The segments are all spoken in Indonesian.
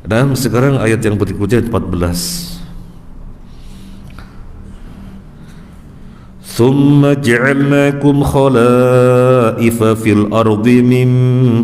Dan sekarang ayat yang berikutnya 14. Thumma ja'alnakum khalaifa fil ardi min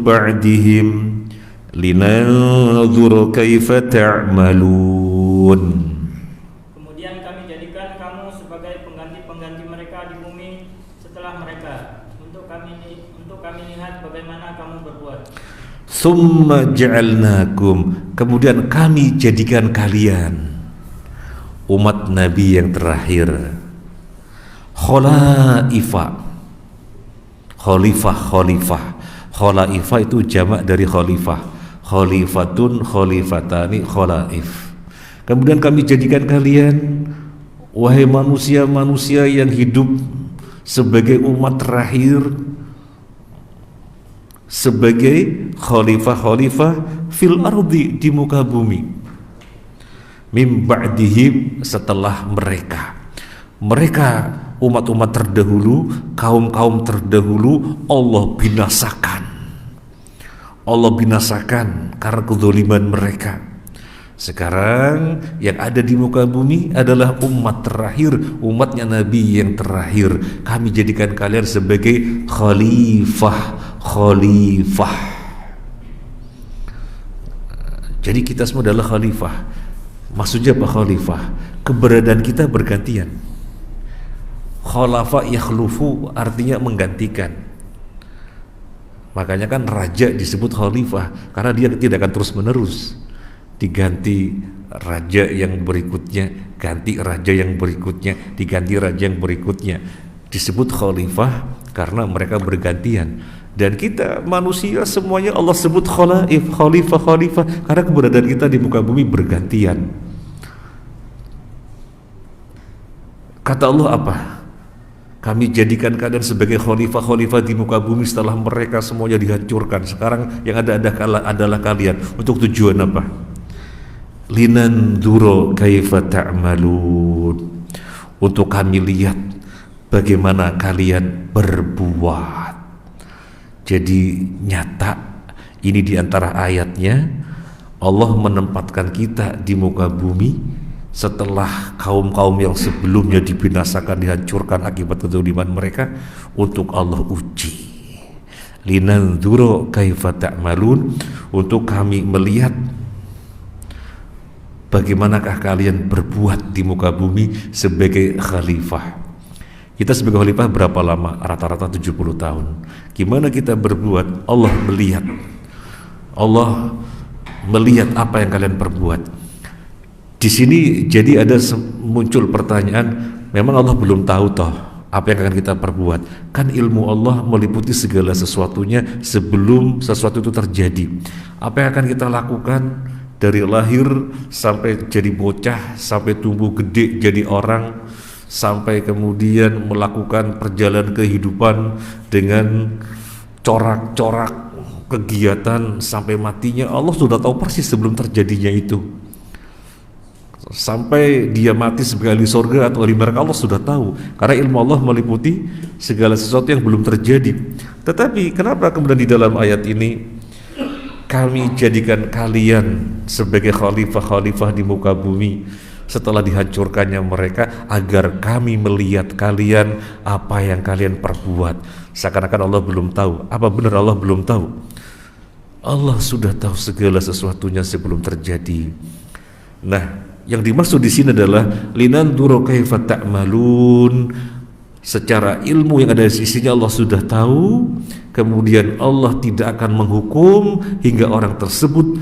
ba'dihim linanzura kaifa ta'malun. Kemudian kami jadikan kamu sebagai pengganti-pengganti mereka di bumi setelah mereka, untuk kami lihat bagaimana kamu berbuat. Thumma ja'alnakum, kemudian kami jadikan kalian umat Nabi yang terakhir khalaifa. Khalaifa itu jamak dari khalifah. Khalifatun, khalifatani, khalaif. Kemudian kami jadikan kalian, wahai manusia-manusia yang hidup sebagai umat terakhir, sebagai khalifah-khalifah fil ardi, di muka bumi, mim ba'dihim, setelah mereka umat-umat terdahulu, kaum-kaum terdahulu Allah binasakan karena kezaliman mereka. Sekarang yang ada di muka bumi adalah umat terakhir, umatnya Nabi yang terakhir. Kami jadikan kalian sebagai khalifah. Jadi kita semua adalah khalifah. Maksudnya apa khalifah? Keberadaan kita bergantian. Khalafa yakhlufu artinya menggantikan. Makanya kan raja disebut khalifah, karena dia tidak akan terus menerus, diganti raja yang berikutnya, ganti raja yang berikutnya, diganti raja yang berikutnya. Disebut khalifah karena mereka bergantian. Dan kita manusia semuanya Allah sebut khalifah karena keberadaan kita di muka bumi bergantian. Kata Allah apa? Kami jadikan kalian sebagai khalifah di muka bumi setelah mereka semuanya dihancurkan. Sekarang yang ada adalah kalian. Untuk tujuan apa? Linanzura kaifa ta'malun, untuk kami lihat bagaimana kalian berbuat. Jadi nyata ini diantara ayatnya Allah menempatkan kita di muka bumi setelah kaum-kaum yang sebelumnya dibinasakan, dihancurkan akibat kezaliman mereka, untuk Allah uji. Linanzura kaifa ta'malun, untuk kami melihat bagaimanakah kalian berbuat di muka bumi sebagai khalifah. Kita sebagai khalifah berapa lama? Rata-rata 70 tahun. Gimana kita berbuat? Allah melihat apa yang kalian perbuat. Di sini jadi ada muncul pertanyaan, memang Allah belum tahu toh apa yang akan kita perbuat? Kan ilmu Allah meliputi segala sesuatunya sebelum sesuatu itu terjadi. Apa yang akan kita lakukan dari lahir sampai jadi bocah, sampai tumbuh gede jadi orang, sampai kemudian melakukan perjalanan kehidupan dengan corak-corak kegiatan sampai matinya, Allah sudah tahu persis sebelum terjadinya itu. Sampai dia mati sebagai ahli surga atau ahli neraka, Allah sudah tahu, karena ilmu Allah meliputi segala sesuatu yang belum terjadi. Tetapi kenapa kemudian di dalam ayat ini kami jadikan kalian sebagai khalifah di muka bumi setelah dihancurkannya mereka, agar kami melihat kalian apa yang kalian perbuat. Seakan-akan Allah belum tahu. Apa benar Allah belum tahu? Allah sudah tahu segala sesuatunya sebelum terjadi. Nah, yang dimaksud di sini adalah linanzura kaifa ta'malun. Secara ilmu yang ada di sisinya Allah sudah tahu, kemudian Allah tidak akan menghukum hingga orang tersebut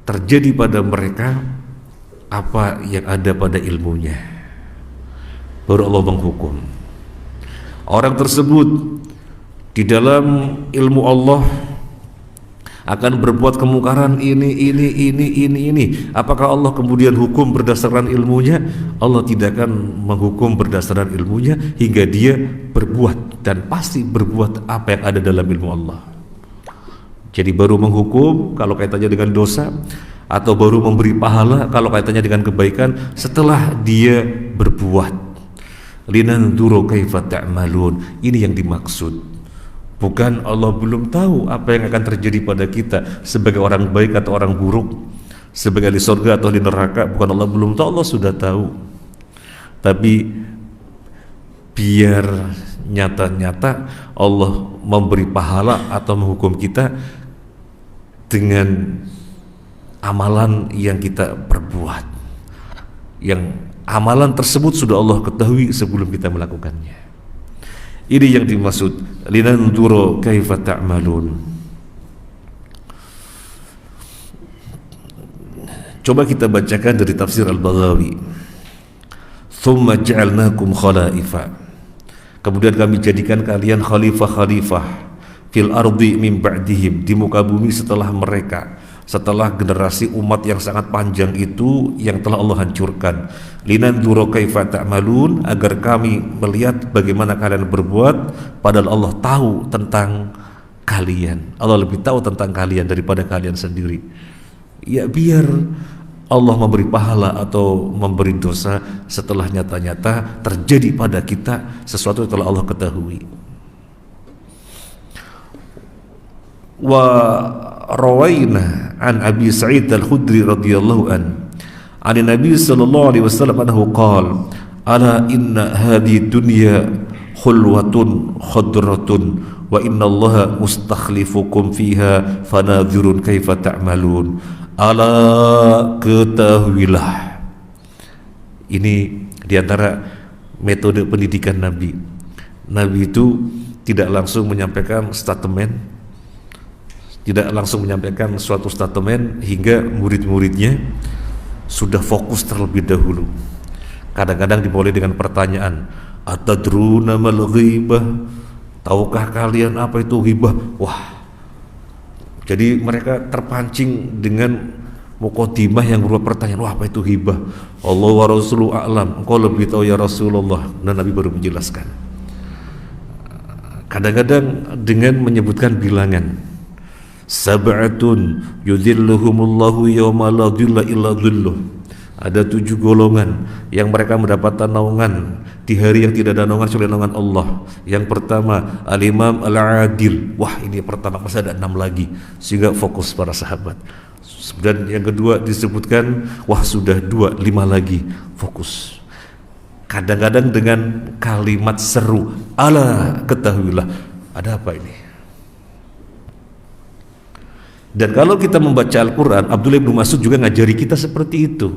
terjadi pada mereka apa yang ada pada ilmunya. Baru Allah menghukum. Orang tersebut di dalam ilmu Allah akan berbuat kemungkaran ini. Apakah Allah kemudian hukum berdasarkan ilmunya? Allah tidak akan menghukum berdasarkan ilmunya hingga dia berbuat, dan pasti berbuat apa yang ada dalam ilmu Allah. Jadi baru menghukum kalau kaitannya dengan dosa, atau baru memberi pahala kalau kaitannya dengan kebaikan setelah dia berbuat. Linanzura kaifa ta'malun, ini yang dimaksud. Bukan Allah belum tahu apa yang akan terjadi pada kita sebagai orang baik atau orang buruk, sebagai ahli surga atau di neraka, bukan Allah belum tahu, Allah sudah tahu. Tapi biar nyata-nyata Allah memberi pahala atau menghukum kita dengan amalan yang kita perbuat, yang amalan tersebut sudah Allah ketahui sebelum kita melakukannya. Ini yang dimaksud linanzura kaifa ta'malun. Coba kita bacakan dari tafsir Al-Baghawi. Tsumma ja'alnakum khalaifa. Kemudian kami jadikan kalian khalifah-khalifah fil ardi min ba'dihim, di muka bumi setelah mereka, setelah generasi umat yang sangat panjang itu yang telah Allah hancurkan. Linanzura kaifa ta'malun, agar kami melihat bagaimana kalian berbuat, padahal Allah tahu tentang kalian. Allah lebih tahu tentang kalian daripada kalian sendiri. Ya, biar Allah memberi pahala atau memberi dosa setelah nyata-nyata terjadi pada kita sesuatu yang telah Allah ketahui. Wa rawaina an Abi Sa'id Al-Khudri radhiyallahu an Nabi sallallahu alaihi wasallam anhu qala ala inna hadhihi dunya khulwatun khadratun wa inna Allaha mustakhlifukum fiha fanadhirun kaifa ta'malun. Ala, ketahuilah. Ini diantara metode pendidikan Nabi. Nabi itu tidak langsung menyampaikan statement, tidak langsung menyampaikan suatu statement hingga murid-muridnya sudah fokus terlebih dahulu. Kadang-kadang dimulai dengan pertanyaan, atadruna mal ghibah? Tahukah kalian apa itu ghibah? Wah, jadi mereka terpancing dengan muqaddimah yang berupa pertanyaan, wah apa itu ghibah? Allah wa rasuluhu a'lam, engkau lebih tahu ya Rasulullah. Dan Nabi baru menjelaskan. Kadang-kadang dengan menyebutkan bilangan, sab'atun yudhilluhumullahu yawma la dhilla illa dhilluh. Ada 7 golongan yang mereka mendapat naungan di hari yang tidak ada naungan kecuali naungan Allah. Yang pertama, al-imam al-adil. Wah, ini pertama, masih ada 6 lagi, sehingga fokus para sahabat. Dan yang kedua disebutkan, wah sudah 2, 5 lagi, fokus. Kadang-kadang dengan kalimat seru, ala, ketahuilah. Ada apa ini? Dan kalau kita membaca Al-Quran, Abdullah bin Mas'ud juga ngajari kita seperti itu.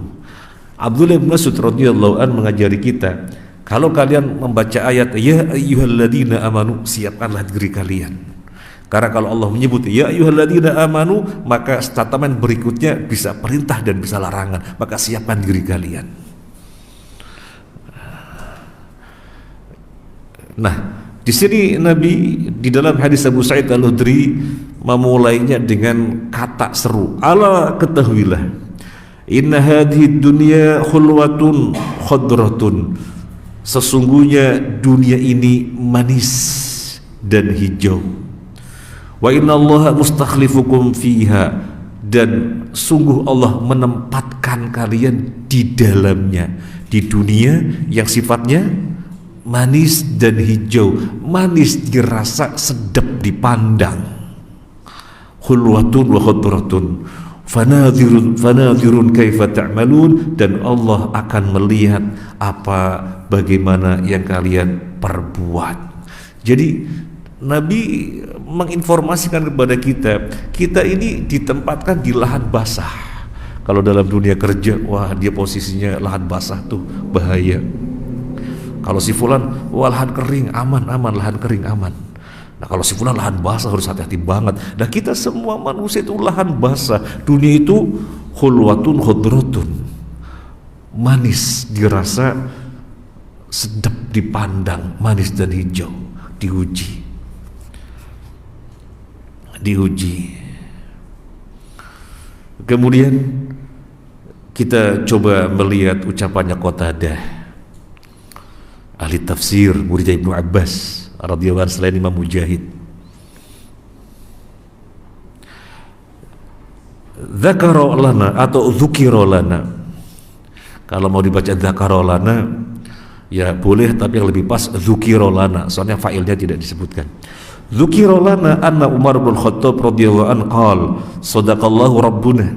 Abdullah bin Mas'ud radhiyallahu an mengajari kita, kalau kalian membaca ayat ya ayyuhalladzina amanu, siapkanlah diri kalian. Karena kalau Allah menyebut ya ayyuhalladzina amanu, maka statement berikutnya bisa perintah dan bisa larangan, maka siapkan diri kalian. Nah, di sini Nabi di dalam hadis Abu Sa'id Al-Khudri memulainya dengan kata seru, ala, ketahuilah, inna hadhihi dunya khulwatun khadratun, sesungguhnya dunia ini manis dan hijau. Wa inna Allaha mustakhlifukum fiha, dan sungguh Allah menempatkan kalian di dalamnya, di dunia yang sifatnya manis dan hijau. Manis dirasa, sedap dipandang. Khulwatun wa khadratun fanadhirun kaifa ta'malun, dan Allah akan melihat bagaimana yang kalian perbuat. Jadi Nabi menginformasikan kepada kita ini ditempatkan di lahan basah. Kalau dalam dunia kerja, wah dia posisinya lahan basah tuh bahaya. Kalau si fulan, wah lahan kering aman, lahan kering aman. Nah kalau si fulan lahan basah harus hati-hati banget. Nah kita semua manusia itu lahan basah. Dunia itu khulwatun khadratun, manis dirasa, sedap dipandang, manis dan hijau. Diuji. Kemudian kita coba melihat ucapannya Qatadah, ahli tafsir, murid Ibnu Abbas radhiyallahu anhu, selain Imam Mujahid. Dzakara lana atau dzukira lana, kalau mau dibaca dzakara lana ya boleh, tapi yang lebih pas dzukira lana, soalnya failnya tidak disebutkan. Dzukira lana anna Umar bin Khattab radhiyallahu anhu qala sadaqallahu rabbuna,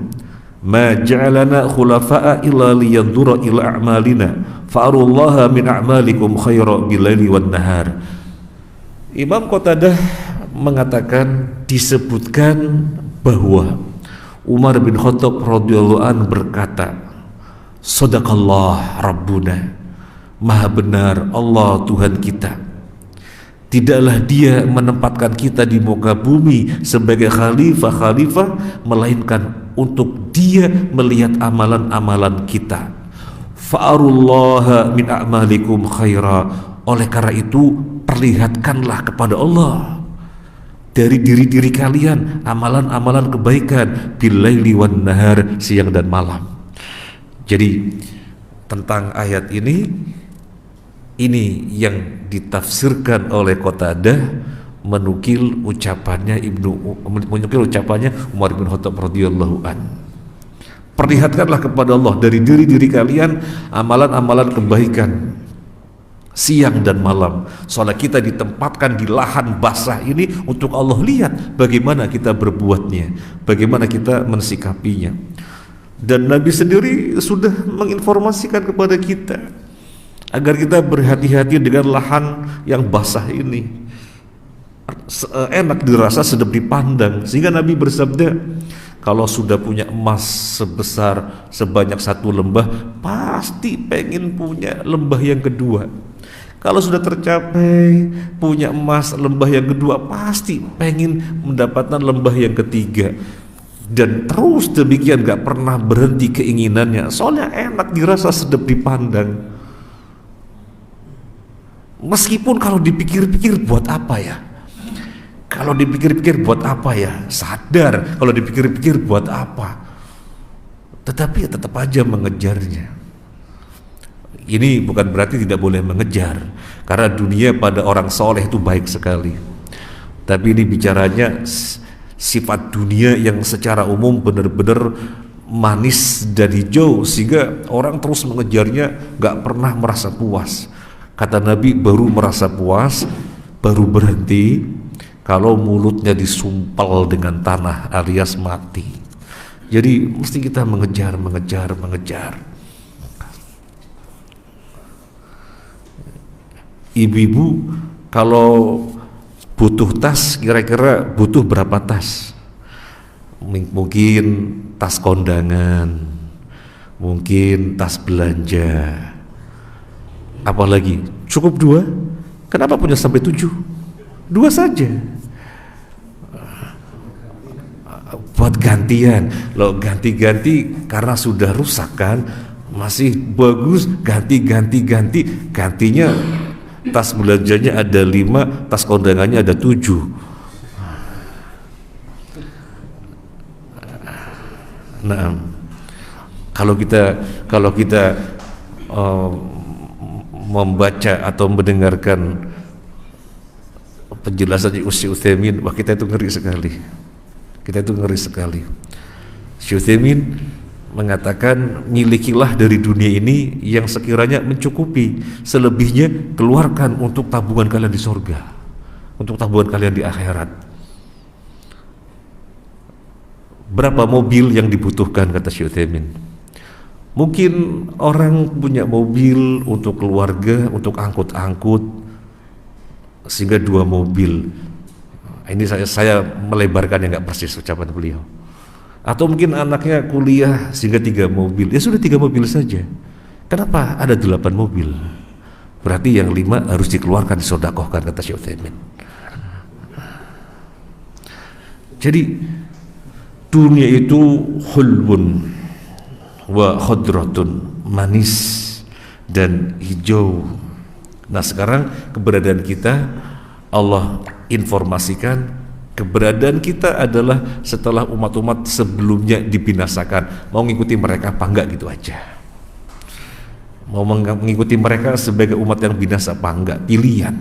ma ja'alana khulafa'a illa liyandura ila a'malina fa'arullaha min a'malikum khaira bilaili wan nahar. Imam Qatadah mengatakan, disebutkan bahwa Umar bin Khattab radhiyallahu an berkata, Sadaqallah Rabbuna, maha benar Allah Tuhan kita. Tidaklah dia menempatkan kita di muka bumi sebagai khalifah, melainkan untuk dia melihat amalan-amalan kita. Fa'arullaha min a'malikum khaira. Oleh karena itu, perlihatkanlah kepada Allah dari diri-diri kalian amalan-amalan kebaikan bilaili wan nahar, siang dan malam. Jadi tentang ayat ini yang ditafsirkan oleh Qatadah, menukil ucapannya Umar bin Khattab radhiyallahu an. Perlihatkanlah kepada Allah dari diri-diri kalian amalan-amalan kebaikan siang dan malam. Soalnya kita ditempatkan di lahan basah ini untuk Allah lihat bagaimana kita berbuatnya, bagaimana kita mensikapinya. Dan Nabi sendiri sudah menginformasikan kepada kita agar kita berhati-hati dengan lahan yang basah ini, enak dirasa, sedap dipandang. Sehingga Nabi bersabda, kalau sudah punya emas sebanyak satu lembah, pasti pengen punya lembah yang kedua. Kalau sudah tercapai punya emas lembah yang kedua, pasti pengen mendapatkan lembah yang ketiga. Dan terus demikian, gak pernah berhenti keinginannya. Soalnya enak dirasa, sedap dipandang. Meskipun kalau dipikir-pikir buat apa ya? Kalau dipikir-pikir buat apa ya? Sadar kalau dipikir-pikir buat apa? Tetapi ya tetap aja mengejarnya. Ini bukan berarti tidak boleh mengejar, karena dunia pada orang soleh itu baik sekali. Tapi ini bicaranya sifat dunia yang secara umum benar-benar manis dan hijau, sehingga orang terus mengejarnya, gak pernah merasa puas. Kata Nabi, baru merasa puas, baru berhenti kalau mulutnya disumpal dengan tanah alias mati. Jadi mesti kita mengejar. Ibu-ibu kalau butuh tas, kira-kira butuh berapa tas? Mungkin tas kondangan, mungkin tas belanja. Apalagi cukup 2? Kenapa punya sampai 7? 2 saja. Buat gantian. Loh, ganti-ganti karena sudah rusak kan, masih bagus, gantinya tas belanjanya ada 5, tas kondangannya ada 7. Nah, kalau kita membaca atau mendengarkan penjelasan Syekh Utsaimin, wah kita itu ngeri sekali. Syekh Utsaimin mengatakan, milikilah dari dunia ini yang sekiranya mencukupi, selebihnya keluarkan untuk tabungan kalian di surga, untuk tabungan kalian di akhirat. Berapa mobil yang dibutuhkan, kata Syekh Utsaimin? Mungkin orang punya mobil untuk keluarga, untuk angkut-angkut, sehingga 2 mobil. Ini saya melebarkan yang nggak persis ucapan beliau. Atau mungkin anaknya kuliah sehingga 3 mobil. Ya sudah 3 mobil saja. Kenapa ada 8 mobil? Berarti yang 5 harus dikeluarkan, disedekahkan, kata Syekh Utsaimin. Jadi dunia itu hulbun wa khadratun, manis dan hijau. Nah sekarang keberadaan kita, Allah informasikan keberadaan kita adalah setelah umat-umat sebelumnya dibinasakan. Mau ngikuti mereka apa enggak, gitu aja. Mau mengikuti mereka sebagai umat yang binasa apa enggak, pilihan.